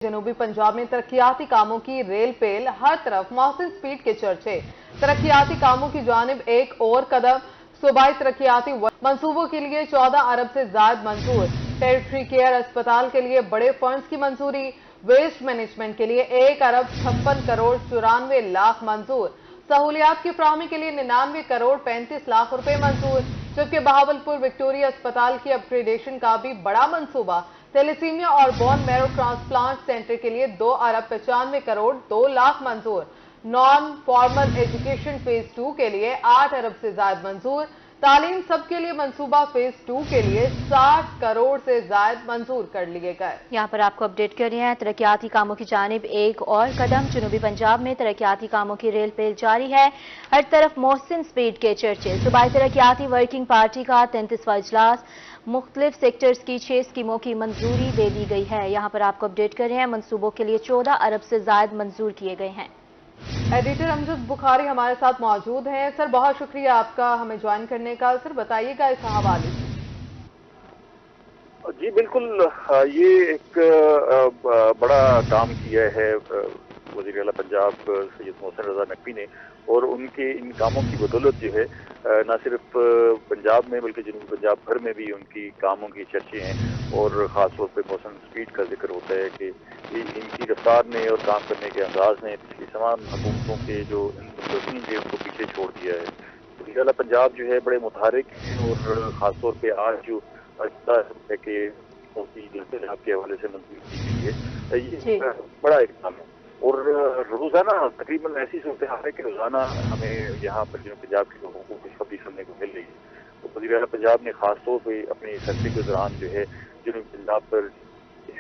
जनूबी पंजाब में तरक्याती कामों की रेल पेल, हर तरफ मोहसिन स्पीड के चर्चे। तरक्याती कामों की जानिब एक और कदम। सूबाई तरक्याती मंसूबों के लिए 14 अरब से ज्यादा मंजूर। टेरिटरी केयर अस्पताल के लिए बड़े फंड्स की मंजूरी। वेस्ट मैनेजमेंट के लिए 1 अरब 56 करोड़ 94 लाख मंजूर। सहूलियात की फराहमी के लिए 99 करोड़ 35 लाख रुपए मंजूर। जबकि बहावलपुर विक्टोरिया अस्पताल की अपग्रेडेशन का भी बड़ा मंसूबा। थैलेसीमिया और बोन मैरो ट्रांसप्लांट सेंटर के लिए 2 अरब 95 करोड़ 2 लाख मंजूर। नॉन फॉर्मल एजुकेशन फेज 2 के लिए 8 अरब से ज्यादा मंजूर। तालीम सबके लिए मंसूबा फेज 2 के लिए 60 करोड़ से ज्यादा मंजूर कर लिए गए। यहाँ पर आपको अपडेट कर रहे हैं तरक्याती कामों की जानिब एक और कदम। जनूबी पंजाब में तरक्याती कामों की रेल पेल जारी है, हर तरफ मोहसिन स्पीड के चर्चे। सूबाई तरक्याती वर्किंग पार्टी का 33वां इजलास, मुख्तलिफ सेक्टर्स की 6 स्कीमों की मंजूरी दे दी गई है। यहाँ पर आपको अपडेट कर रहे हैं मंसूबों के लिए 14 अरब से ज्यादा मंजूर किए गए हैं। एडिटर अमजद बुखारी हमारे साथ मौजूद हैं। सर, बहुत शुक्रिया आपका हमें ज्वाइन करने का। सर, बताइएगा इस हवाले से। जी बिल्कुल, ये एक बड़ा काम किया है वज़ीर आला पंजाब सैयद मोहसिन रजा नकवी ने, और उनके इन कामों की बदौलत जो है न सिर्फ पंजाब में बल्कि जनूबी पंजाब भर में भी उनकी कामों की चर्चे हैं। और ख़ास तौर पे मोहसिन स्पीड का जिक्र होता है कि इनकी रफ्तार ने और काम करने के अंदाज ने पिछली तमाम हुकूमतों के जो मुलज़मीन थे उनको पीछे छोड़ दिया है। वज़ीर आला पंजाब जो है बड़े मुतहरिक हैं, और ख़ास तौर पर आज जो है कि आपके हवाले से मंजूरी दी गई है, ये बड़ा एक काम है। और रोजाना तकरीबन ऐसी सूरत हाल है कि रोजाना हमें यहाँ पर जनूबी पंजाब के लोगों को खुशखबरी सुनने को मिल रही है। तो वज़ीर आला पंजाब ने खास तौर पर अपने सफर के दौरान जो है जनूबी पंजाब पर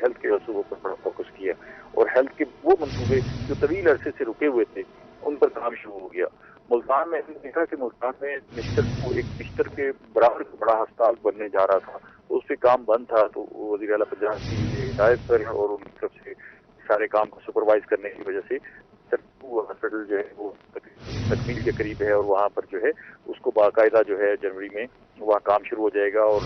हेल्थ के मंसूबों पर बड़ा फोकस किया, और हेल्थ के वो मंसूबे जो तवील अरसे से रुके हुए थे उन पर काम शुरू हो गया। मुल्तान में हमने देखा कि मुल्तान में बिस्तर के बराबर बड़ा अस्पताल बनने जा रहा था, तो उस पर काम बंद था। तो वज़ीर आला पंजाब की हिदायत पर और उनकी तरफ से सारे काम को सुपरवाइज करने की वजह से हॉस्पिटल जो है वो तकमील के करीब है, और वहाँ पर जो है उसको बाकायदा जो है जनवरी में वहाँ काम शुरू हो जाएगा, और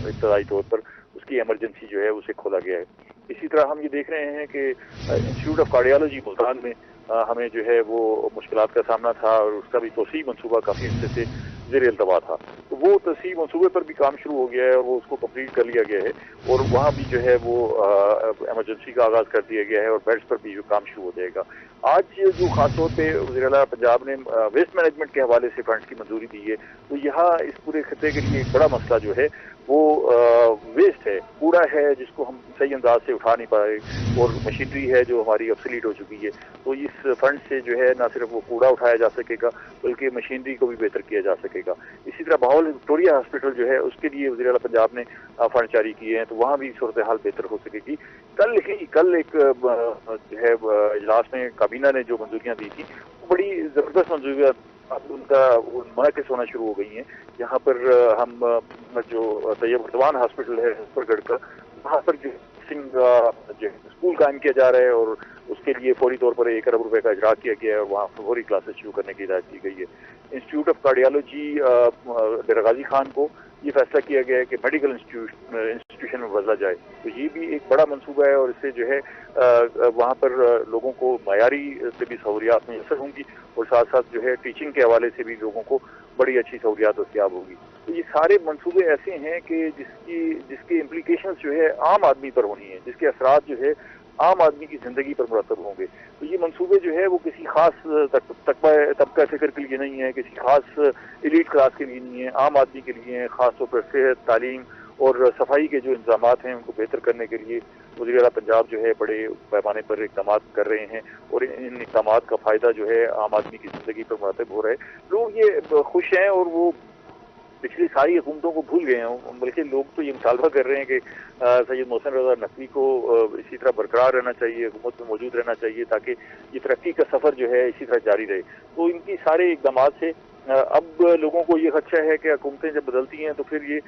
इब्तदाई तौर पर उसकी इमरजेंसी जो है उसे खोला गया है। इसी तरह हम ये देख रहे हैं कि इंस्टीट्यूट ऑफ कार्डियोलॉजी मुल्तान में हमें जो है वो मुश्किलात का सामना था, और उसका भी तोसी मंसूबा काफ़ी अच्छे से ज़ेर अल्तवा था। तो वो तोसी मंसूबे पर भी काम शुरू हो गया है, और वो उसको कंप्लीट कर लिया गया है, और वहाँ भी जो है वो इमरजेंसी का आगाज़ कर दिया गया है, और बेड्स पर भी जो काम शुरू हो जाएगा। आज जो खास तौर पे वज़ीर आला पंजाब ने वेस्ट मैनेजमेंट के हवाले से फंड्स की मंजूरी दी है, तो यहाँ इस पूरे खत्े के लिए एक बड़ा मसला जो है वो वेस्ट है, कूड़ा है जिसको हम सही अंदाज से उठा नहीं पाए, और मशीनरी है जो हमारी ऑब्सोलीट हो चुकी है। तो इस फंड से जो है न सिर्फ वो कूड़ा उठाया जा सकेगा बल्कि मशीनरी को भी बेहतर किया जा सकेगा। इसी तरह बहावल विक्टोरिया हॉस्पिटल जो है उसके लिए वज़ीर आला पंजाब ने फंड जारी किए हैं, तो वहाँ भी सूरत हाल बेहतर हो सकेगी। कल एक जो है इजलास में काबीना ने जो मंजूरियाँ दी थी वो बड़ी ज़बरदस्त मंजूरियाँ अब उनका मुनक़िस होना शुरू हो गई हैं। यहाँ पर हम जो तैयब उर्दवान हॉस्पिटल है ऊपरगढ़ का, वहाँ पर जो स्कूल कायम किया जा रहा है, और उसके लिए फौरी तौर पर 1 अरब रुपए का इजरा किया गया है, और वहाँ फौरी क्लासेस शुरू करने की हिदायत की गई है। इंस्टीट्यूट ऑफ कार्डियोलॉजी डेरा गाजी खान को ये फैसला किया गया है कि मेडिकल इंस्टीट्यूशन में बदला जाए। तो ये भी एक बड़ा मंसूबा है, और इससे जो है वहाँ पर लोगों को मयारी से भी सहूलियात मैसर होंगी, और साथ साथ जो है टीचिंग के हवाले से भी लोगों को बड़ी अच्छी सहूलियात दस्तयाब होगी। तो ये सारे मंसूबे ऐसे हैं कि जिसके इम्प्लीकेशंस जो है आम आदमी पर होनी है, जिसके असरात जो है आम आदमी की जिंदगी पर मुरतब होंगे। तो ये मंसूबे जो है वो किसी खास तबका फिक्र के लिए नहीं है, किसी खास एलीट क्लास के लिए नहीं है, आम आदमी के लिए है। खास तौर पर सेहत, तालीम और सफाई के जो इंतजामात हैं उनको बेहतर करने के लिए वज़ीर आला पंजाब जो है बड़े पैमाने पर इक़दाम कर रहे हैं, और इन इक़दामात का फ़ायदा जो है आम आदमी की ज़िंदगी पर मुरतब हो रहा है। लोग ये खुश हैं, और वो पिछली सारी हुकूमतों को भूल गए हैं, बल्कि लोग तो ये मुतालबा कर रहे हैं कि सैयद मोहसिन रजा नकवी को इसी तरह बरकरार रहना चाहिए, हुकूमत में मौजूद रहना चाहिए, ताकि ये तरक्की का सफ़र जो है इसी तरह जारी रहे। तो इनकी सारे इक़दाम से अब लोगों को ये खदशा है कि हुकूमतें जब बदलती हैं तो फिर ये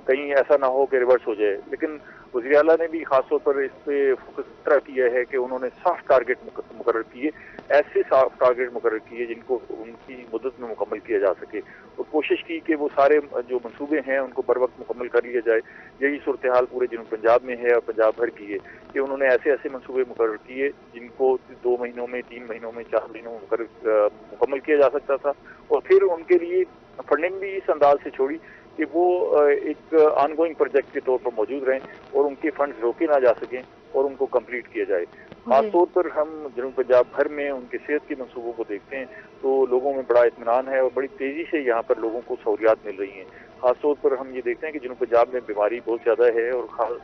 कहीं ऐसा ना हो कि रिवर्स हो जाए। लेकिन वज़ीर आला ने भी खास तौर पर इस पे फोकस इस तरह किया है कि उन्होंने सॉफ्ट टारगेट मुकर्रर किए, ऐसे सॉफ्ट टारगेट मुकर्रर किए जिनको उनकी मुद्दत में मुकम्मल किया जा सके, और कोशिश की कि वो सारे जो मंसूबे हैं उनको बर वक्त मुकम्मल कर लिया जाए। यही सूरत हाल पूरे जनूब पंजाब में है और पंजाब भर की है कि उन्होंने ऐसे ऐसे मंसूबे मुकर्रर किए जिनको 2 महीनों में, 3 महीनों में, 4 महीनों में मुकम्मल किया जा सकता था, और फिर उनके लिए फंडिंग भी इस अंदाज से छोड़ी कि वो एक ऑनगोइंग प्रोजेक्ट के तौर पर मौजूद रहें और उनके फंड्स रोके ना जा सकें और उनको कंप्लीट किया जाए। खासतौर पर हम जनूब पंजाब भर में उनके सेहत के मंसूबों को देखते हैं तो लोगों में बड़ा इत्मीनान है और बड़ी तेजी से यहाँ पर लोगों को सहूलियात मिल रही हैं। खासतौर पर हम ये देखते हैं कि जनूब पंजाब में बीमारी बहुत ज़्यादा है और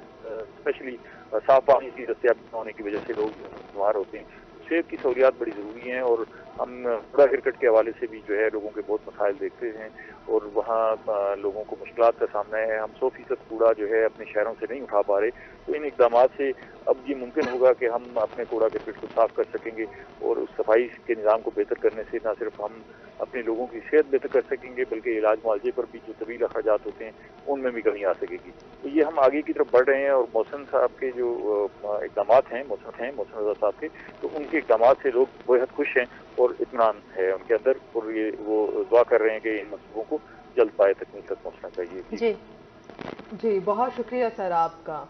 स्पेशली साफ पानी की दस्तियाबी होने की वजह से लोग बीमार होते हैं। सेहत की सहूलियात बड़ी ज़रूरी हैं और हम कूड़ा गिरकट के हवाले से भी जो है लोगों के बहुत मसाइल देखते हैं और वहाँ लोगों को मुश्किलात का सामना है। हम 100% कूड़ा जो है अपने शहरों से नहीं उठा पा रहे, तो इन इक़दामात से अब ये मुमकिन होगा कि हम अपने कूड़ा गिरकट को साफ कर सकेंगे और उस सफाई के निज़ाम को बेहतर करने से न सिर्फ हम अपने लोगों की सेहत बेहतर कर सकेंगे बल्कि इलाज मुआवजे पर भी जो तवील अखराजात होते हैं उनमें भी कमी आ सकेगी। तो ये हम आगे की तरफ बढ़ रहे हैं और मौसम साहब के जो इक़दामात हैं, मौसम रज़ा साहब के, तो उनके इक़दामात से लोग बेहद खुश हैं और इत्मीनान है उनके अंदर और ये वो दुआ कर रहे हैं कि इन मंसूबों को जल्द पाए तकमील तक पहुँचना चाहिए। जी बहुत शुक्रिया सर आपका।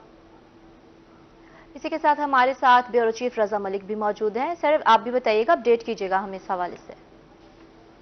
इसी के साथ हमारे साथ ब्यूरो चीफ रजा मलिक भी मौजूद हैं। सर आप भी बताइएगा, अपडेट कीजिएगा हमें इस हवाले से।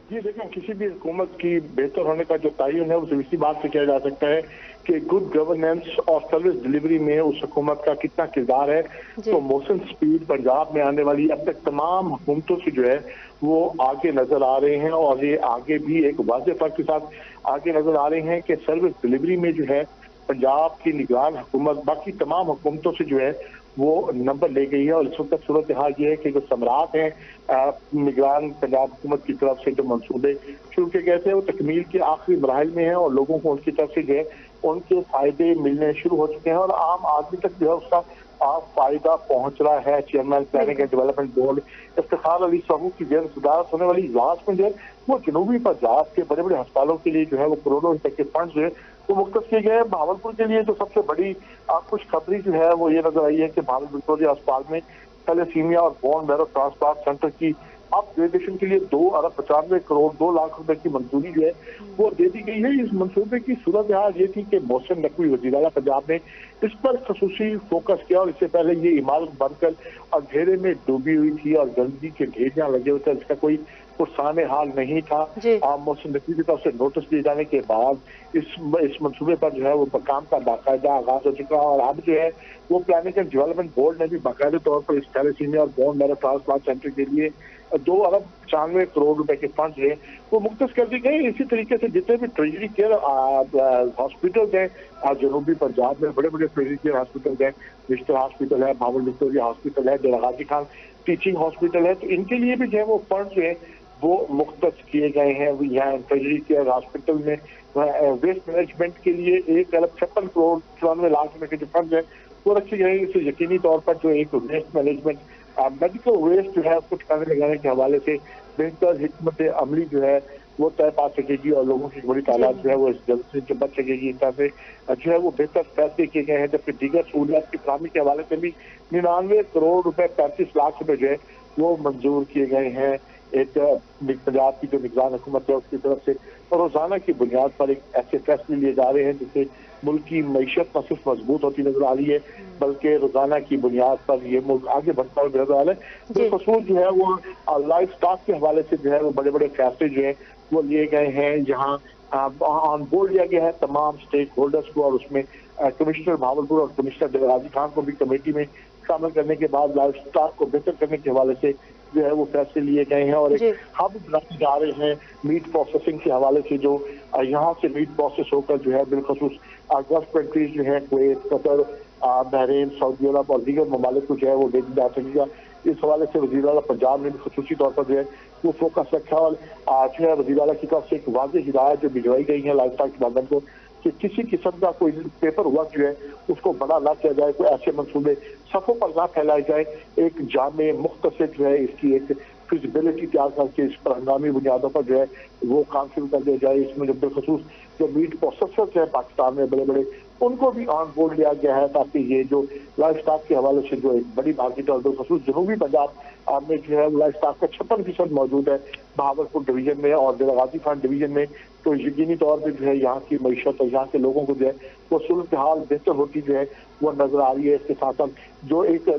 जी देखें, किसी भी हुकूमत की बेहतर होने का जो तयन है उसे इसी बात से किया जा सकता है कि गुड गवर्नेंस और सर्विस डिलीवरी में उस हुकूमत का कितना किरदार है। तो मोहसिन स्पीड पंजाब में आने वाली अब तक तमाम हुकूमतों से जो है वो आगे नजर आ रहे हैं और ये आगे भी एक वाज़ेह फर्क के साथ आगे नजर आ रहे हैं कि सर्विस डिलीवरी में जो है पंजाब की निगरान हुकूमत बाकी तमाम हुकूमतों से जो है वो नंबर ले गई है। और इस वक्त सूरत हाल ये है कि जो सम्राट हैं निगरान पंजाब हुकूमत की तरफ से जो मंसूबे शुरू किए गए थे वो तकमील के आखिरी मराहल में है और लोगों को उनकी तरफ से जो है उनके फायदे मिलने शुरू हो चुके हैं और आम आदमी तक जो है उसका फायदा पहुंच रहा है। Chairman planning and development board Iftikhar Ali Sahu की जेर सदारत होने वाली इजलास में जो है वो जनूबी पंजाब के बड़े बड़े अस्पतालों के लिए जो है वो करोड़ों रुपए के फंड जो है वो मुख्तस किए गए हैं। भावलपुर के लिए जो सबसे बड़ी खुशखबरी जो है वो ये नजर आई है कि भावलपुर विक्टोरिया अस्पताल में थैलेसीमिया और बोन मैरो ट्रांसप्लांट सेंटर की अपग्रेडेशन के लिए 2.95 करोड़ 2 लाख रुपए की मंजूरी जो है वो दे दी गई है। इस मंसूबे की सूरत हाल ये थी कि मोहसिन नकवी वज़ीर आला पंजाब ने इस पर खसूसी फोकस किया और इससे पहले ये इमारत बनकर अंधेरे में डूबी हुई थी और गंदगी के ढेर लगे हुए थे, इसका कोई पुरसाने हाल नहीं था। मोहसिन नकवी की तरफ से नोटिस दिए जाने के बाद इस मंसूबे पर जो है वो काम का बाकायदा आगाज हो चुका और अब जो है वो प्लानिंग एंड डेवलपमेंट बोर्ड ने भी बाकायदे तौर पर इस थैलेसीमिया और बोन मैरो ट्रांसप्लांट सेंटर के लिए 2.95 करोड़ रुपए के फंड है वो मुख्तस कर दी गई। इसी तरीके से जितने भी ट्रेजरी केयर हॉस्पिटल हैं जनूबी पंजाब में बड़े बड़े ट्रेजरी केयर हॉस्पिटल हैं, मिस्टर हॉस्पिटल है, भावल विक्टोरिया हॉस्पिटल है, डेरा गाजी खान टीचिंग हॉस्पिटल है, तो इनके लिए भी जो है वो फंड जो है वो मुख्तस किए गए हैं। यहाँ ट्रेजरी केयर हॉस्पिटल में वेस्ट मैनेजमेंट के लिए 1.56 करोड़ 94 लाख रुपए के जो फंड है वो रखे गए। इसे यकीनी तौर पर जो एक वेस्ट मैनेजमेंट मेडिकल वेस्ट जो है उसको ठिकाने लगाने के हवाले से बेहतर हिकमत अमली जो है वो तय पा सकेगी और लोगों की बड़ी तादाद जो है वो इस जल्द से बच सकेगी। इस तरह से जो है वो बेहतर फैसले किए गए हैं। जबकि दीगर सहूलियात की फराहमी के हवाले से भी 99 करोड़ रुपए 35 लाख रुपए जो है वो मंजूर किए गए हैं। एक पंजाब की जो निगरान हुकूमत है उसकी तरफ से रोजाना की बुनियाद पर एक ऐसे फैसले लिए जा रहे हैं जिससे मुल्क की मईशत न सिर्फ मजबूत होती नजर आ रही है बल्कि रोजाना की बुनियाद पर ये मुल्क आगे बढ़ता हुआ नजर आ रहा है। खसूस जो है वो लाइफ स्टॉक के हवाले से जो है वो बड़े बड़े फैसले जो है वो लिए गए हैं जहाँ ऑन बोर्ड लिया गया है तमाम स्टेक होल्डर्स को और उसमें कमिश्नर भावलपुर और कमिश्नर डेरा गाजी खान को भी कमेटी में शामिल करने के बाद लाइफ स्टॉक को बेहतर करने के हवाले से जो है वो फैसले लिए गए हैं और एक हब बनाए जा रहे हैं मीट प्रोसेसिंग के हवाले से जो यहाँ से मीट प्रोसेस होकर जो है बिलखसूस गल्फ कंट्रीज जो है कुवैत, कतर, बहरीन, सऊदी अरब और दीगर ममालिक को जो है वो भेजा जा सकेगा। इस हवाले से वज़ीर आला पंजाब ने भी खसूसी तौर पर जो है वो फोकस रखा और जो है वज़ीर आला की तरफ से एक वाज़ेह हिदायत जो भिजवाई गई है लाइफ स्टॉक डिपार्टमेंट को कि किसी किस्म का कोई पेपर वर्क जो है उसको बड़ा ना किया जाए, कोई ऐसे मंसूबे सफ़ों पर ना फैलाए जाए, एक जामे मुख्तसर जो है इसकी एक फिजिबिलिटी तैयार करके इस पर हंगामी बुनियादों पर जो है वो काम शुरू कर दिया जाए। इसमें जो बिलखसूस जो मीट प्रोसेसर्स हैं पाकिस्तान में बड़े बड़े उनको भी ऑन बोर्ड लिया गया है, ताकि ये जो लाइफ स्टॉक के हवाले से जो एक बड़ी मार्केट है, खसूस जनूबी पंजाब में जो है लाइफ स्टॉक का 56% मौजूद है बहावलपुर डिवीजन में और गाजी खान डिवीजन में। तो यकीनी तौर पर जो है यहाँ की मईशत और यहाँ के लोगों को जो है वो सूरत हाल बेहतर होती जो है वो नजर आ रही है। इसके साथ साथ जो एक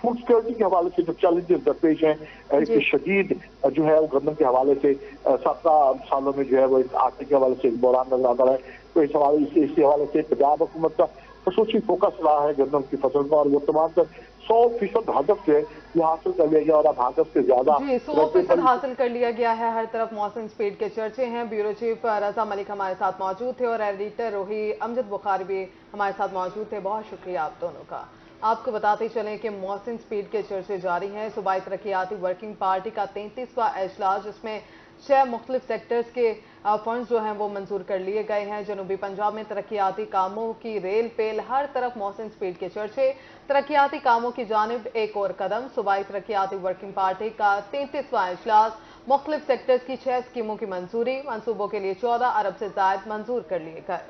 फूड सिक्योरिटी के हवाले से जो चैलेंजेस दरपेश हैं, एक शदीद जो है वो गंदम के हवाले से 17 सालों में जो है वो आटे के हवाले से एक बहरान नजर आता है। तो इस हवाले से पंजाब हुकूमत का खसूसी फोकस रहा है गंदम की फसल पर, और वो तमाम कर 100% हदफ से ये हासिल कर लिया गया और अब हदफ से ज्यादा 100% हासिल कर लिया गया है। हर तरफ मौसम स्पीड के चर्चे हैं। ब्यूरो चीफ रजा मलिक हमारे साथ मौजूद थे और एडिटर रोही अमजद बुखारी भी हमारे साथ मौजूद थे। बहुत शुक्रिया आप दोनों का। आपको बताते चलें कि मौसम स्पीड के चर्चे जारी हैं। सूबाई तरक्याती वर्किंग पार्टी का 33वां इजलास, जिसमें 6 मुख्तलिफ सेक्टर्स के फंड्स जो हैं वो मंजूर कर लिए गए हैं। जनूबी पंजाब में तरक्याती कामों की रेल पेल, हर तरफ मौसम स्पीड के चर्चे, तरक्याती कामों की जानिब एक और कदम। सूबाई तरक्याती वर्किंग पार्टी का 33वां इजलास, मुख्तलिफ सेक्टर्स की 6 स्कीमों की मंजूरी, मनसूबों के लिए 14 अरब से ज्यादा मंजूर कर लिए गए।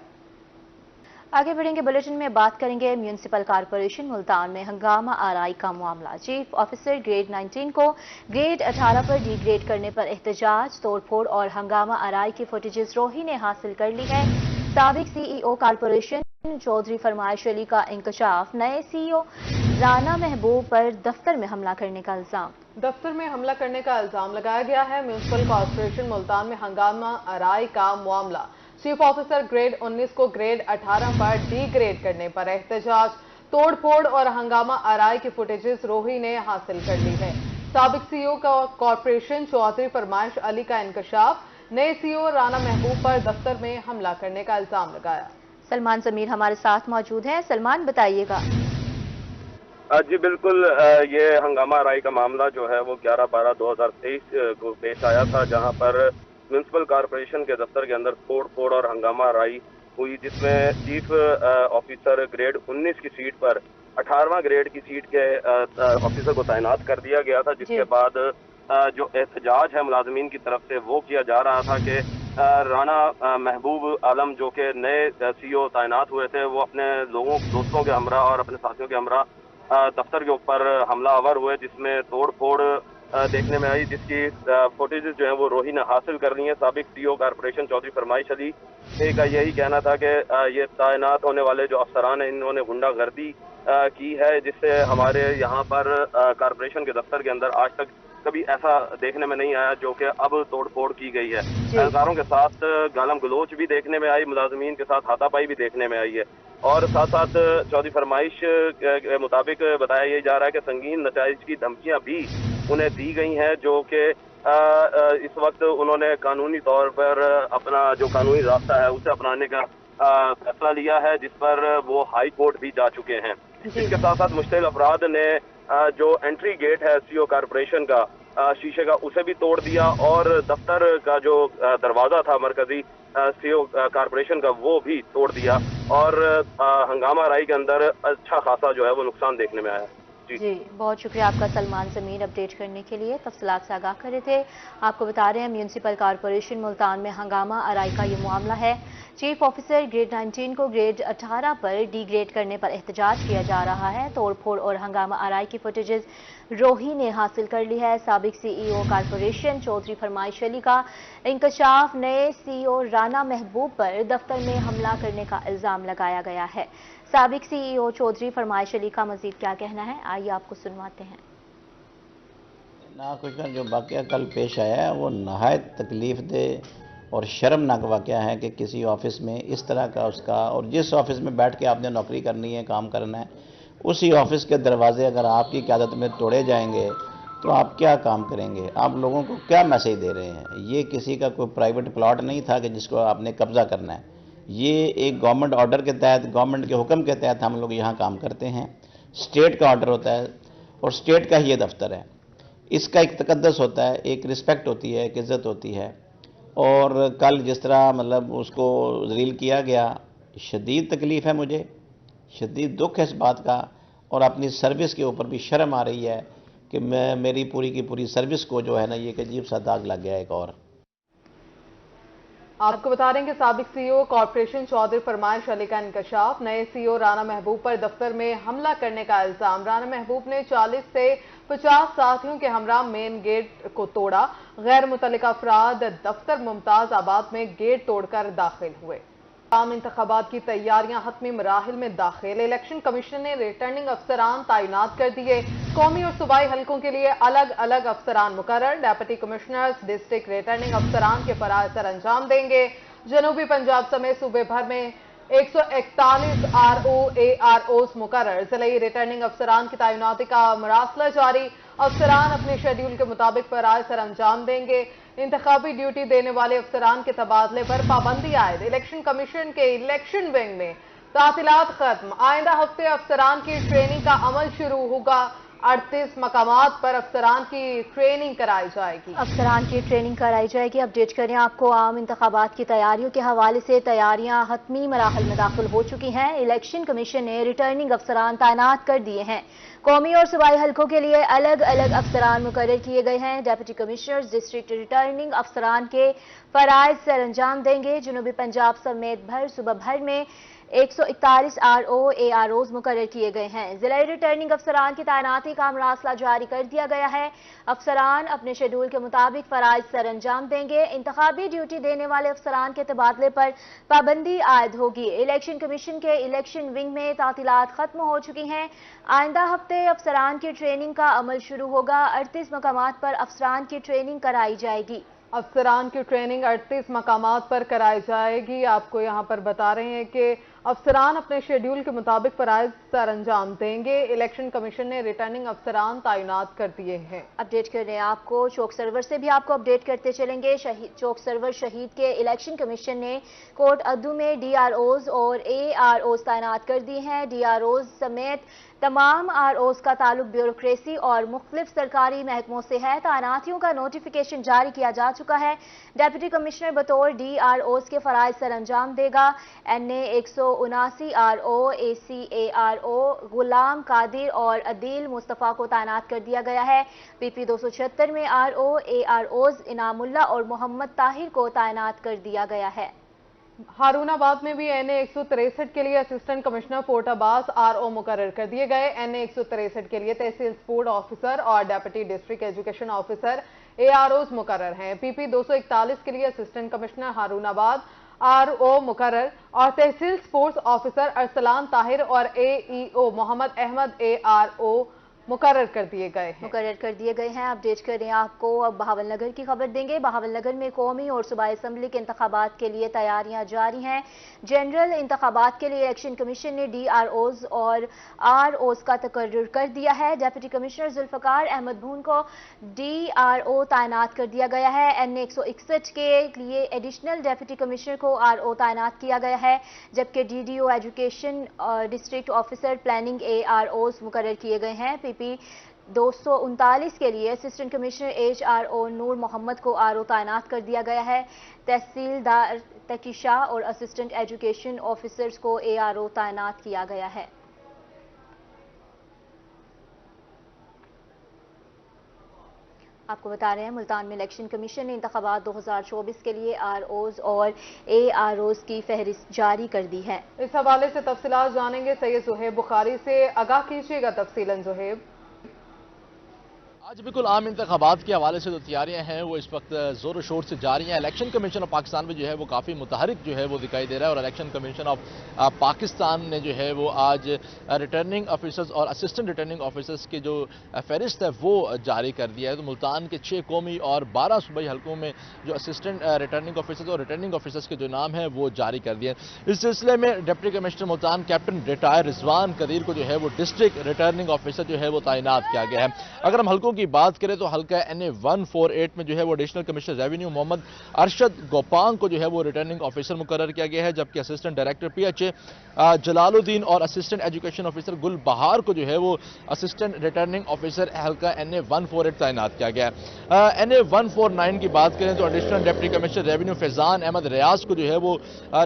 आगे बढ़ेंगे, बुलेटिन में बात करेंगे म्यूनिसिपल कॉर्पोरेशन मुल्तान में हंगामा आरआई का मामला। चीफ ऑफिसर ग्रेड 19 को ग्रेड 18 पर डिग्रेड करने पर एहतजाज, तोड़फोड़ और हंगामा आरआई की फुटेजेस रोही ने हासिल कर ली है। साबिक सीईओ कॉर्पोरेशन चौधरी फरमाइश अली का इंकशाफ, नए सीईओ राना महबूब पर दफ्तर में हमला करने का इल्जाम। दफ्तर में हमला करने का इल्जाम लगाया गया है। म्यूनिसिपल कॉर्पोरेशन मुल्तान में हंगामा आरआई का मामला। चीफ ऑफिसर ग्रेड 19 को ग्रेड 18 पर डिग्रेड करने पर एहतजाज, तोड़फोड़ और हंगामा आरआई की फुटेजेस रोही ने हासिल कर ली है। साबिक सीईओ का कॉर्पोरेशन चौधरी फरमाइश अली का इंकशाफ, नए सीईओ राना महबूब पर दफ्तर में हमला करने का इल्जाम लगाया। सलमान जमीर हमारे साथ मौजूद हैं। सलमान, बताइएगा। जी बिल्कुल, ये हंगामा आरआई का मामला जो है वो 11/12/2023 को पेश आया था, जहां पर म्यूनिसिपल कॉर्पोरेशन के दफ्तर के अंदर तोड़-फोड़ और हंगामा आरआई हुई, जिसमें चीफ ऑफिसर ग्रेड 19 की सीट पर 18वां ग्रेड की सीट के ऑफिसर को तैनात कर दिया गया था, जिसके बाद जो एहतजाज है मुलाजमीन की तरफ से वो किया जा रहा था कि राना महबूब आलम जो कि नए सीईओ तैनात हुए थे, वो अपने दोस्तों के हमरा और अपने साथियों के हमरा दफ्तर के ऊपर हमलावर हुए, जिसमें तोड़ फोड़ देखने में आई, जिसकी फुटेजेस जो है वो रोही ने हासिल कर ली है। साबिक सीईओ कॉर्पोरेशन चौधरी फरमाइश अली का यही कहना था कि ये तैनात होने वाले जो अफसरान हैं इन्होंने गुंडागर्दी की है, जिससे हमारे यहाँ पर कॉर्पोरेशन के दफ्तर के अंदर आज तक कभी ऐसा देखने में नहीं आया, जो कि अब तोड़फोड़ की गई है। एहलकारों के साथ गालम गलोच भी देखने में आई, मुलाजमीन के साथ हाथापाई भी देखने में आई है, और साथ साथ चौधरी फरमाइश के मुताबिक बताया यह जा रहा है कि संगीन नताइज की धमकियां भी उन्हें दी गई हैं, जो कि इस वक्त उन्होंने कानूनी तौर पर अपना जो कानूनी रास्ता है उसे अपनाने का फैसला लिया है, जिस पर वो हाई कोर्ट भी जा चुके हैं। इसके साथ साथ मुश्तिल अफराद ने जो एंट्री गेट है सीईओ कॉर्पोरेशन का शीशे का, उसे भी तोड़ दिया, और दफ्तर का जो दरवाजा था मरकजी सीईओ कॉर्पोरेशन का वो भी तोड़ दिया, और हंगामा आरआई के अंदर अच्छा खासा जो है वो नुकसान देखने में आया। जी, बहुत शुक्रिया आपका सलमान जमीर, अपडेट करने के लिए, तफसीलात से आगाह कर रहे थे। आपको बता रहे हैं म्यूनिसिपल कॉर्पोरेशन मुल्तान में हंगामा आरआई का ये मामला है। चीफ ऑफिसर ग्रेड 19 को ग्रेड 18 पर डिग्रेड करने पर एहतजाज किया जा रहा है। तोड़फोड़ और हंगामा आरआई की फुटेजेस रोही ने हासिल कर ली है। साबिक सीईओ कॉर्पोरेशन चौधरी फरमाइश अली का इंकशाफ, नए सीईओ राना महबूब पर दफ्तर में हमला करने का इल्जाम लगाया गया है। साबिक सीईओ चौधरी फरमाइश अली का मजीद क्या कहना है, आइए आपको सुनवाते हैं। ना कुछ जो वाक़या कल पेश आया है वो नहायत तकलीफ दे और शर्मनाक वाक़या है कि किसी ऑफिस में इस तरह का उसका, और जिस ऑफिस में बैठ के आपने नौकरी करनी है, काम करना है, उसी ऑफिस के दरवाजे अगर आपकी क़यादत में तोड़े जाएंगे तो आप क्या काम करेंगे? आप लोगों को क्या मैसेज दे रहे हैं? ये किसी का कोई प्राइवेट प्लॉट नहीं था कि जिसको आपने कब्ज़ा करना है। ये एक गवर्नमेंट ऑर्डर के तहत, गवर्नमेंट के हुक्म के तहत हम लोग यहाँ काम करते हैं। स्टेट का ऑर्डर होता है और स्टेट का ही ये दफ्तर है। इसका एक तकद्दस होता है, एक रिस्पेक्ट होती है, एक इज़्ज़त होती है। और कल जिस तरह मतलब उसको ज़लील किया गया, शदीद तकलीफ़ है मुझे, शदीद दुख है इस बात का, और अपनी सर्विस के ऊपर भी शर्म आ रही है कि मेरी पूरी की पूरी सर्विस को जो है ना ये एक अजीब सा दाग लग गया एक और। आपको बता दें कि साबिक सीईओ कॉर्पोरेशन चौधरी फरमाइश अली का इंकशाफ। नए सीईओ राना महबूब पर दफ्तर में हमला करने का इल्जाम। राना महबूब ने 40 से 50 साथियों के हमरा मेन गेट को तोड़ा। गैर मुतल्लिका अफराद दफ्तर मुमताज आबाद में गेट तोड़कर दाखिल हुए। आम इंतखाबात की तैयारियां हतमी मराहिल में दाखिल। इलेक्शन कमीशन ने रिटर्निंग अफसरान तैनात कर दिए। कौमी और सूबाई हलकों के लिए अलग अलग अफसरान मुकर्रर। डेप्यूटी कमिश्नर्स डिस्ट्रिक्ट रिटर्निंग अफसरान के फराइज सर अंजाम देंगे। जनूबी पंजाब समेत सूबे भर में 141 RO/AROs मुकर्रर। जिले रिटर्निंग अफसरान की तैनाती का मरासला जारी। अफसरान अपने शेड्यूल के मुताबिक फराइज सर अंजाम देंगे। इंतखाबी ड्यूटी देने वाले अफसरान के तबादले पर पाबंदी आयद। इलेक्शन कमीशन के इलेक्शन विंग में तातीलात खत्म। आइंदा हफ्ते अफसरान की ट्रेनिंग का अमल शुरू होगा। 38 मकामात पर अफसरान की ट्रेनिंग कराई जाएगी। अफसरान की ट्रेनिंग कराई जाएगी। अपडेट करें आपको आम इंतखाबात की तैयारियों के हवाले से। तैयारियां हतमी मराहल में दाखिल हो चुकी हैं। इलेक्शन कमीशन ने रिटर्निंग अफसरान तैनात कर दिए हैं। कौमी और सूबाई हलकों के लिए अलग अलग अफसरान मुकर्रर किए गए हैं। डेप्यूटी कमिश्नर्स डिस्ट्रिक्ट रिटर्निंग अफसरान के फराइज सर अंजाम देंगे। जनूबी पंजाब समेत सूबा भर में 141 RO/AROs मुकर्रर किए गए हैं। जिला रिटर्निंग अफसरान की तैनाती का मरासला जारी कर दिया गया है। अफसरान अपने शेड्यूल के मुताबिक फराइज सर अंजाम देंगे। इंतखाबी ड्यूटी देने वाले अफसरान के तबादले पर पाबंदी आयद होगी। इलेक्शन कमीशन के इलेक्शन विंग में तातीलात खत्म हो चुकी हैं। आइंदा हफ्ते अफसरान की ट्रेनिंग का अमल शुरू होगा। 38 मकामात पर अफसरान की ट्रेनिंग कराई जाएगी। अफसरान की ट्रेनिंग 38 मकामात पर कराई जाएगी। आपको यहां पर बता रहे हैं कि अफसरान अपने शेड्यूल के मुताबिक फराइज सर अंजाम देंगे। इलेक्शन कमीशन ने रिटर्निंग अफसरान तैनात कर दिए हैं। अपडेट कर रहे हैं आपको चौक सरवर से भी आपको अपडेट करते चलेंगे। चौक सरवर शहीद के इलेक्शन कमीशन ने कोट अद्दू में DROs और AROs तैनात कर दी हैं। DROs समेत तमाम ROs का ताल्लुक ब्यूरोक्रेसी और मुख्तलिफ सरकारी महकमों से है। तैनातियों का नोटिफिकेशन जारी किया जा चुका है। डेप्यूटी कमिश्नर बतौर DROs के फराइज सर अंजाम देगा। NA 179 RO/ACARO गुलाम कादिर और अदील मुस्तफ़ा को तैनात कर दिया गया है। PP 276 में RO/AROs इनामुल्ला और मोहम्मद ताहिर को तैनात कर दिया गया है। हारूनाबाद में भी NA 163 के लिए assistant commissioner fort Abbas RO मुकर्रर कर दिए गए। NA 163 के लिए तहसील स्पोर्ट ऑफिसर और deputy district education officer AROs मुकर्रर हैं। PP 241 के लिए असिस्टेंट कमिश्नर हारूनाबाद RO मुकर्रर और तहसील स्पोर्ट्स ऑफिसर अरसलान ताहिर और AEO मोहम्मद अहमद ARO मुकर्रर कर दिए गए हैं। अपडेट करें आपको अब बहावलनगर की खबर देंगे। बहावलनगर में कौमी और सूबाई असम्बली के इंतखाबात के लिए तैयारियां जारी हैं। जनरल इंतखाबात के लिए इलेक्शन कमीशन ने DROs और ROs का तकर्रुर कर दिया है। डेप्यूटी कमिश्नर जुल्फकार अहमद भून को DRO तैनात कर दिया गया है। NA 161 के लिए एडिशनल डेप्यूटी कमिश्नर को RO तैनात किया गया है, जबकि DDO education district officer planning AROs मुकर्रर किए गए हैं। PP 239 के लिए असिस्टेंट कमिश्नर HRO नूर मोहम्मद को RO तैनात कर दिया गया है। तहसीलदार तकीशा और असिस्टेंट एजुकेशन ऑफिसर्स को ARO तैनात किया गया है। आपको बता रहे हैं मुल्तान में इलेक्शन कमीशन ने इंतखाबात 2024 के लिए ROs और AROs की फहरिस्त जारी कर दी है। इस हवाले से तफसीलात जानेंगे सैयद ज़ुहैब बुखारी से। आगाह कीजिएगा तफसीलन ज़ुहैब। आज बिल्कुल आम इंतखाबात के हवाले से जो तैयारियां हैं वो इस वक्त जोर शोर से जारी हैं। इलेक्शन कमीशन ऑफ पाकिस्तान में जो है वो काफ़ी मुतहरिक जो है वो दिखाई दे रहा है और इलेक्शन कमीशन ऑफ पाकिस्तान ने जो है वो आज रिटर्निंग ऑफिसर्स और असिस्टेंट रिटर्निंग ऑफिसर्स की जो फहरिस्त है वो जारी कर दिया है। तो मुल्तान के 6 कौमी और 12 सूबाई हलकों में जो असिस्टेंट रिटर्निंग ऑफिसर्स और रिटर्निंग ऑफिसर्स के जो नाम है वो जारी कर दिए। इस सिलसिले में deputy commissioner Multan captain retire Rizwan Qadeer को जो है वो डिस्ट्रिक्ट रिटर्निंग ऑफिसर जो है वो तैनात किया गया है। अगर हम हलकों की बात करें तो हल्का NA 148 में जो है वो additional commissioner revenue Mohammad Arshad Gopang को जो है वो रिटर्निंग ऑफिसर मुकर्रर किया गया है, जबकि असिस्टेंट डायरेक्टर PHA जलालुद्दीन और असिस्टेंट एजुकेशन ऑफिसर गुल बहार को जो है वो असिस्टेंट रिटर्निंग ऑफिसर हल्का NA 148 तैनात किया गया है। NA 149 की बात करें तो additional deputy commissioner revenue Faizan Ahmad Riaz को जो है वो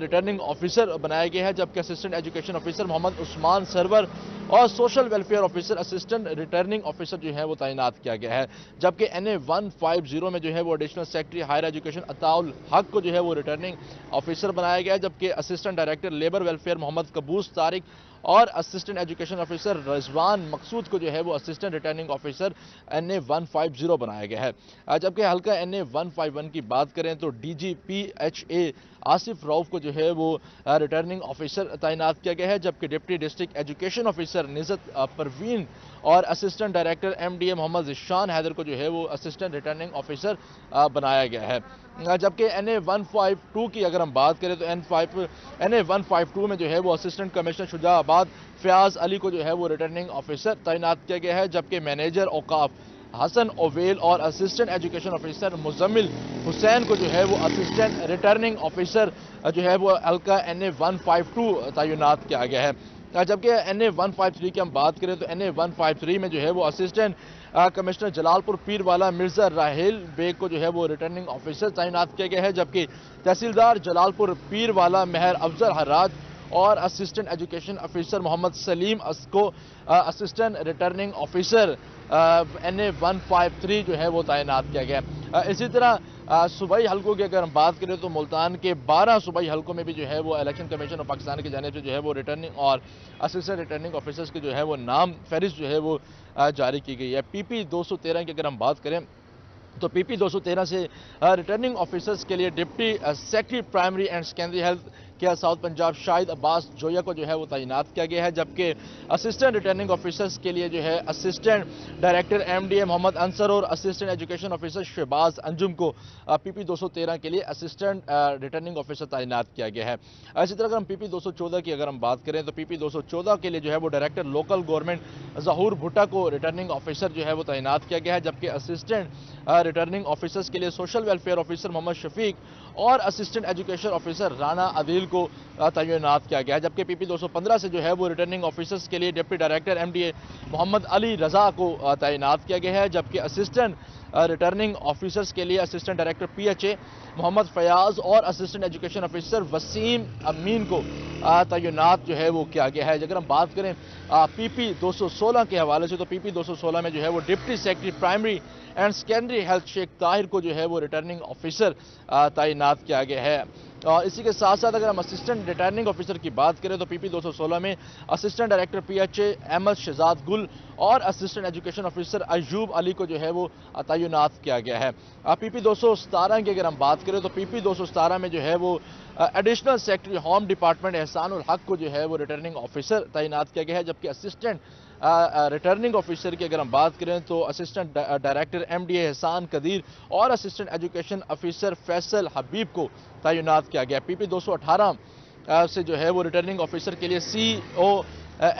रिटर्निंग ऑफिसर बनाया गया है, जबकि assistant education officer Mohammad Usman Sarwar और social welfare officer assistant returning officer जो है वो तैनात کیا گیا ہے، جبکہ NA 150 میں جو ہے وہ ایڈیشنل سیکرٹری ہائر ایجوکیشن عطاء الحق کو جو ہے وہ ریٹرننگ آفیسر بنایا گیا ہے، جبکہ اسسٹنٹ ڈائریکٹر لیبر ویلفیئر محمد قبوس طارق اور اسسٹنٹ ایجوکیشن آفیسر رضوان مقصود کو جو ہے وہ اسسٹنٹ ریٹرننگ آفیسر NA 150 بنایا گیا ہے، جبکہ حلقہ NA 151 کی بات کریں تو DGPHA آصف روف کو جو ہے وہ ریٹرننگ آفیسر تعینات کیا گیا ہے، جبکہ deputy district education officer Nuzhat Parveen اور assistant director MDA Muhammad Zeeshan Haider کو جو ہے وہ اسسٹنٹ ریٹرننگ آفیسر بنایا گیا ہے، جبکہ NA 152 کی اگر ہم بات کریں تو NA 152 میں جو ہے وہ اسسٹنٹ کمشنر شجاع آباد فیاض علی کو جو ہے وہ ریٹرننگ آفیسر تعینات کیا گیا ہے، جبکہ مینیجر اوقاف حسن اویل اور اسسٹنٹ ایجوکیشن آفیسر مزمل حسین کو جو ہے وہ اسسٹنٹ ریٹرننگ آفیسر جو ہے وہ حلقہ NA 152 تعینات کیا گیا ہے، جبکہ NA 153 کی ہم بات کریں تو NA 153 میں جو ہے وہ اسسٹنٹ کمشنر جلال پور پیر والا مرزا راہیل بیگ کو جو ہے وہ ریٹرننگ آفیسر تعینات کیا گیا ہے، جبکہ تحصیلدار جلال پور پیر والا مہر افضل حراج اور اسسٹنٹ ایجوکیشن آفیسر محمد سلیم کو اسسٹنٹ ریٹرننگ آفیسر NA 153 جو ہے وہ تعینات کیا گیا ہے۔ اسی طرح صوبائی حلقوں کی اگر ہم بات کریں تو ملتان کے 12 صوبائی حلقوں میں بھی جو ہے وہ الیکشن کمیشن آف پاکستان کی جانب سے جو ہے وہ ریٹرننگ اور اسسٹنٹ ریٹرننگ آفیسرز کے جو ہے وہ نام فہرست جو ہے وہ جاری کی گئی ہے۔ PP 213 کی اگر ہم بات کریں تو PP 213 سے ریٹرننگ آفیسرز کے لیے deputy secretary primary and secondary health کیا ساؤتھ پنجاب شاہد عباس جویا کو جو ہے وہ تعینات کیا گیا ہے، جبکہ اسسٹنٹ ریٹرننگ آفیسرز کے لیے جو ہے اسسٹنٹ ڈائریکٹر MDA محمد انصر اور اسسٹنٹ ایجوکیشن آفیسر شہباز انجم کو PP 213 کے لیے اسسٹنٹ ریٹرننگ آفیسر تعینات کیا گیا ہے۔ اسی طرح اگر ہم PP 214 کی اگر ہم بات کریں تو PP 214 کے لیے جو ہے وہ ڈائریکٹر لوکل گورنمنٹ ظہور بھٹا کو ریٹرننگ آفیسر جو ہے وہ تعینات کیا گیا ہے، جبکہ اسسٹنٹ ریٹرننگ آفیسرز کے لیے سوشل ویلفیئر آفیسر محمد شفیق اور اسسٹنٹ ایجوکیشن آفیسر رانا عدیل کو تعینات کیا گیا ہے، جبکہ PP 215 سے جو ہے وہ ریٹرننگ آفیسرز کے لیے ڈپٹی ڈائریکٹر MDA محمد علی رضا کو تعینات کیا گیا ہے، جبکہ اسسٹنٹ ریٹرننگ آفیسرز کے لیے اسسٹنٹ ڈائریکٹر PHA محمد فیاض اور اسسٹنٹ ایجوکیشن آفیسر وسیم امین کو تعینات جو ہے وہ کیا گیا ہے۔ اگر ہم بات کریں PP 216 کے حوالے سے تو PP 216 میں جو ہے وہ deputy secretary primary and secondary health شیخ طاہر کو جو ہے وہ ریٹرننگ آفیسر تعینات کیا گیا ہے، اور اسی کے ساتھ ساتھ اگر ہم اسسٹنٹ ریٹرننگ آفیسر کی بات کریں تو PP 216 میں assistant director PHA Ahmad Shahzad Gul اور assistant education officer Ayub Ali کو جو ہے وہ تعینات کیا گیا ہے۔ PP 217 کی اگر ہم بات کریں تو PP 217 میں جو ہے وہ ایڈیشنل سیکرٹری ہوم ڈپارٹمنٹ احسان الحق کو جو ہے وہ ریٹرننگ آفیسر تعینات کیا گیا ہے، جبکہ اسسٹنٹ ریٹرننگ آفیسر کی اگر ہم بات کریں تو اسسٹنٹ ڈائریکٹر MDA احسان قدیر اور اسسٹنٹ ایجوکیشن آفیسر فیصل حبیب کو تعینات کیا گیا۔ PP 218 سے جو ہے وہ ریٹرننگ آفیسر کے لیے CO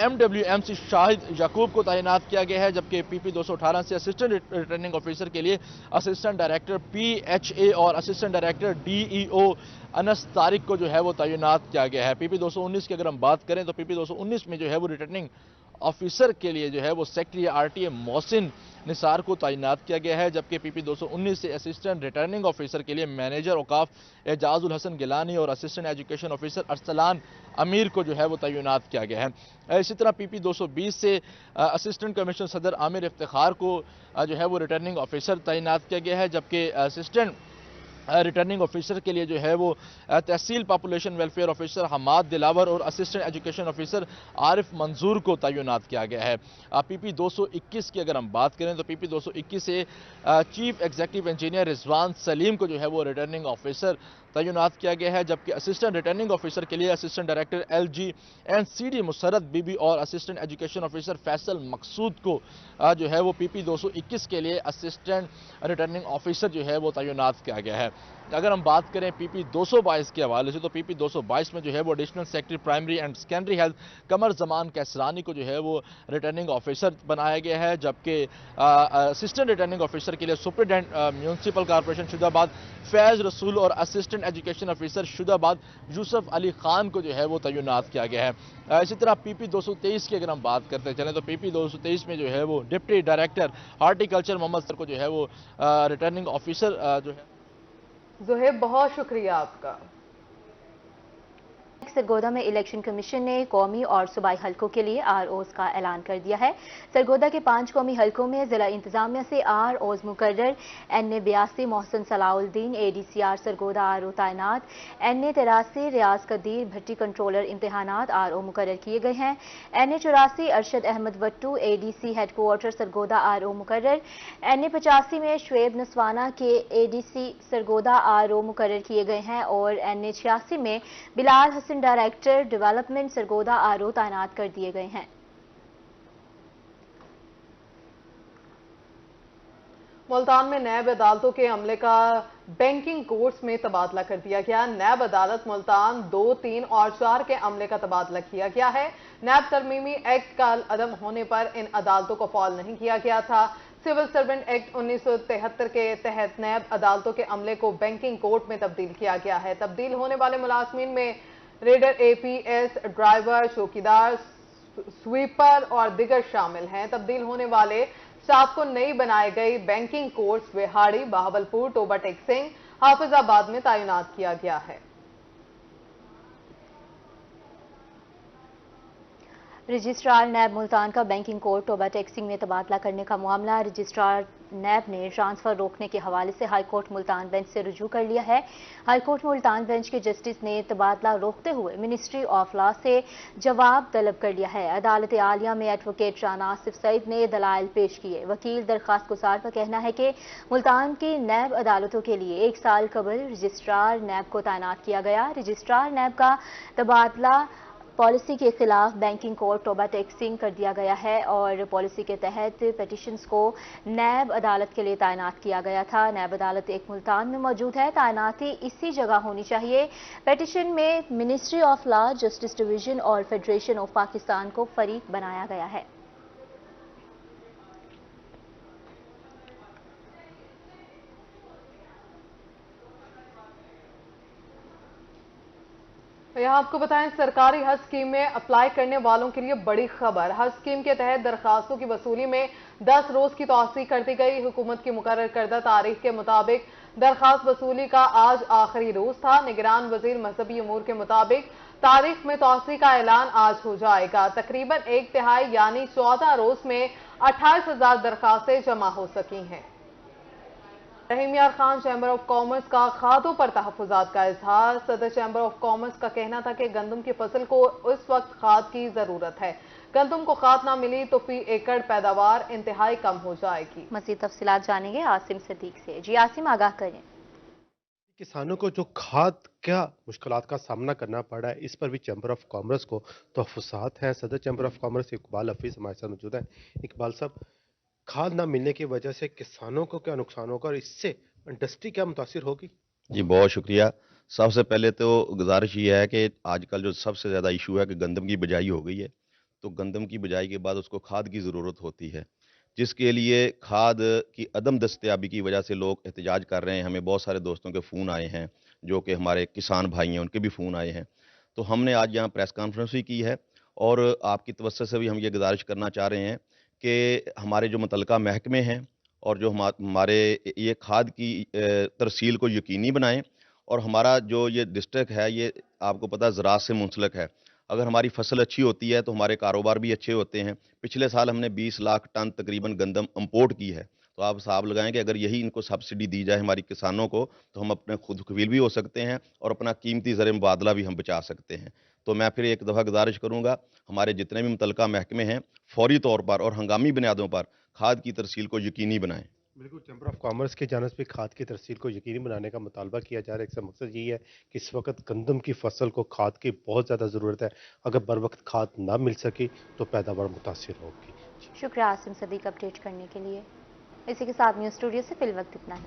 MWMC شاہد یعقوب کو تعینات کیا گیا ہے، جبکہ PP 218 سے اسسٹنٹ ریٹرننگ آفیسر کے لیے اسسٹنٹ ڈائریکٹر PHA اور اسسٹنٹ ڈائریکٹر DEO انس طارق کو جو ہے وہ تعینات کیا گیا ہے۔ PP 219 کی اگر ہم بات کریں تو PP 219 میں جو ہے وہ ریٹرننگ آفیسر کے لیے جو ہے وہ سیکرٹری RTA محسن نثار کو تعینات کیا گیا ہے، جبکہ PP 219 سے اسسٹنٹ ریٹرننگ آفیسر کے لیے مینیجر اوقاف اعجاز الحسن گیلانی اور اسسٹنٹ ایجوکیشن آفیسر ارسلان امیر کو جو ہے وہ تعینات کیا گیا ہے۔ اسی طرح PP 220 سے اسسٹنٹ کمشنر صدر عامر افتخار کو جو ہے وہ ریٹرننگ آفیسر تعینات کیا گیا ہے، جبکہ اسسٹنٹ ریٹرننگ آفیسر کے لیے جو ہے وہ تحصیل پاپولیشن ویلفیئر آفیسر حماد دلاور اور اسسٹنٹ ایجوکیشن آفیسر عارف منظور کو تعینات کیا گیا ہے۔ PP 221 کی اگر ہم بات کریں تو PP 221 سے چیف ایگزیکٹو انجینئر رضوان سلیم کو جو ہے وہ ریٹرننگ آفیسر تعینات کیا گیا ہے، جبکہ اسسٹنٹ ریٹرننگ آفیسر کے لیے assistant director LGNCD Musarrat Bibi اور assistant education officer Faisal Maqsood کو جو ہے وہ PP 221 کے لیے اسسٹنٹ ریٹرننگ آفیسر جو ہے وہ تعینات کیا گیا ہے۔ اگر ہم بات کریں PP 222 کے حوالے سے تو PP 222 میں جو ہے وہ additional secretary primary and secondary health Qamar Zaman کیسرانی کو جو ہے وہ ریٹرننگ آفیسر بنایا گیا ہے، جبکہ اسسٹنٹ ریٹرننگ آفیسر کے لیے سپرنٹینڈنٹ میونسپل کارپوریشن شہید آباد فیض رسول اور اسسٹنٹ ایجوکیشن آفیسر شہید آباد یوسف علی خان کو جو ہے وہ تعینات کیا گیا ہے۔ اسی طرح PP 223 کی اگر ہم بات کرتے چلیں تو PP 223 میں جو ہے وہ ڈپٹی ڈائریکٹر ہارٹیکلچر محمد سر کو جو ہے وہ ریٹرننگ آفیسر جو ہے۔ زہیب بہت شکریہ آپ کا۔ सरगोदा में इलेक्शन कमीशन ने कौमी और सूबाई हलकों के लिए ROs का ऐलान कर दिया है। सरगोदा के 5 कौमी हलकों में जिला इंतजामिया से ROs मुकर्रर। NA 82 Mohsin Salahuddin ADCR Sargodha RO तैनात। NA 83 रियाज कदीर भट्टी कंट्रोलर इम्तिहानात RO मुकर्रर किए गए हैं। NA 84 Arshad Ahmad Wattoo ADC headquarter Sargodha RO मुकर्रर। NA 85 में शुएब नसवाना के ADC सरगोदा RO मुकर्रर किए गए हैं और NA 86 में Bilal Hassan director development Sargodha RO तैनात कर दिए गए हैं। मुल्तान में नैब अदालतों के अमले का बैंकिंग कोर्ट्स में तबादला कर दिया गया। नैब अदालत मुल्तान 2, 3 और 4 के अमले का तबादला किया गया है। नैब तरमीमी एक्ट का अदम होने पर इन अदालतों को फाल नहीं किया गया था। सिविल सर्वेंट एक्ट 1973 के तहत नैब अदालतों के अमले को बैंकिंग कोर्ट में तब्दील किया गया है। तब्दील होने वाले मुलाजमीन में रेडर, APS, ड्राइवर, चौकीदार, स्वीपर और दिगर शामिल हैं। तब्दील होने वाले स्टाफ को नई बनाई गई banking courts Vehari, Bahawalpur, Toba टेक्सिंग, Hafizabad में तैनात किया गया है। रजिस्ट्रार नैब मुल्तान का बैंकिंग कोर्ट टोबा टेक्सिंग में तबादला करने का मामला रजिस्ट्रार नैब ने ट्रांसफर रोकने के हवाले से हाई कोर्ट मुल्तान बेंच से रुजू कर लिया है। हाई कोर्ट मुल्तान बेंच के जस्टिस ने तबादला रोकते हुए मिनिस्ट्री ऑफ लॉ से जवाब तलब कर लिया है। अदालत आलिया में एडवोकेट शाह आसिफ सईद ने दलाइल पेश किए। वकील दरखास्त गुजार का कहना है कि मुल्तान की नैब अदालतों के लिए 1 साल कबल रजिस्ट्रार नैब को तैनात किया गया। रजिस्ट्रार नैब का तबादला पॉलिसी के खिलाफ बैंकिंग कोर्ट टोबा टेक्सिंग कर दिया गया है और पॉलिसी के तहत पिटिशंस को नैब अदालत के लिए तैनात किया गया था। नैब अदालत एक मुल्तान में मौजूद है। तैनाती इसी जगह होनी चाहिए। पिटिशन में ministry of law, justice division और फेडरेशन ऑफ पाकिस्तान को फरीक बनाया गया है। यहाँ आपको बताएं, सरकारी हज स्कीम में अप्लाई करने वालों के लिए बड़ी खबर। हज स्कीम के तहत दरखास्तों की वसूली में 10 रोज की तौसीक कर दी गई। हुकूमत की मुकर्रर करदा तारीख के मुताबिक दरखास्त वसूली का आज आखिरी रोज था। निगरान वजीर मजहबी अमूर के मुताबिक तारीख में तौसीक का ऐलान आज हो जाएगा। तकरीबन 1/3 यानी 14 रोज में 28,000 दरखास्तें जमा हो सकी हैं। रहीम यार खान चैम्बर ऑफ कॉमर्स का खादों पर तहफ़्फ़ुज़ात का इजहार। सदर चैम्बर ऑफ कॉमर्स का कहना था कि गंदम की फसल को इस वक्त खाद की जरूरत है। गंदम को खाद ना मिली तो फी एकड़ पैदावार इंतहाई कम हो जाएगी। मज़ीद तफसीलात जानेंगे आसिम सदीक से। जी आसिम, आगाह करें। किसानों को जो खाद क्या मुश्किलात का सामना करना पड़ा है, इस पर भी चैम्बर ऑफ कॉमर्स को तहफ़्फ़ुज़ात है। सदर chamber of commerce Iqbal Hafeez हमारे साथ मौजूद है। इकबाल साहब, खाद ना मिलने की वजह से किसानों को क्या नुकसान होगा और इससे इंडस्ट्री क्या मुतासिर होगी? जी बहुत शुक्रिया। सबसे पहले तो गुजारिश ये है कि आजकल जो सबसे ज़्यादा इशू है कि गंदम की बिजाई हो गई है, तो गंदम की बिजाई के बाद उसको खाद की ज़रूरत होती है, जिसके लिए खाद की अदम दस्तयाबी की वजह से लोग एहतजाज कर रहे हैं। हमें बहुत सारे दोस्तों के फ़ोन आए हैं जो कि हमारे किसान भाई हैं, उनके भी फ़ोन आए हैं। तो हमने आज यहाँ प्रेस कॉन्फ्रेंस भी की है और आपकी तवज्जो से भी हम ये गुजारिश करना चाह रहे हैं कि हमारे जो मुतलका महकमे हैं और जो हमारे ये खाद की तरसील को यकीनी बनाएं। और हमारा जो ये डिस्ट्रिक्ट है, ये आपको पता है ज़राअत से मुंसलिक है। अगर हमारी फसल अच्छी होती है तो हमारे कारोबार भी अच्छे होते हैं। पिछले साल हमने 20 लाख टन तकरीबन गंदम इंपोर्ट की है। तो आप हिसाब लगाएं कि अगर यही इनको सब्सिडी दी जाए हमारी किसानों को, तो हम अपने खुद कफील भी हो सकते हैं और अपना कीमती ज़र मुबादला भी हम बचा सकते हैं। तो मैं फिर एक दफ़ा गुजारिश करूँगा, हमारे जितने भी मुतलका महकमे हैं फौरी तौर पर और हंगामी बुनियादों पर खाद की तरसील को यकीनी बनाएं। बिल्कुल, चैम्बर ऑफ कॉमर्स की जानिब से खाद की तरसील को यकीनी बनाने का मुतालबा किया जा रहा है। इसका मकसद यही है कि इस वक्त गंदम की फसल को खाद की बहुत ज़्यादा ज़रूरत है। अगर बर वक्त खाद ना मिल सकी तो पैदावार मुतासिर होगी। शुक्रिया आसिम सदीक अपडेट करने के लिए। इसी के साथ न्यूज़ स्टूडियो से फिल वक्त इतना ही।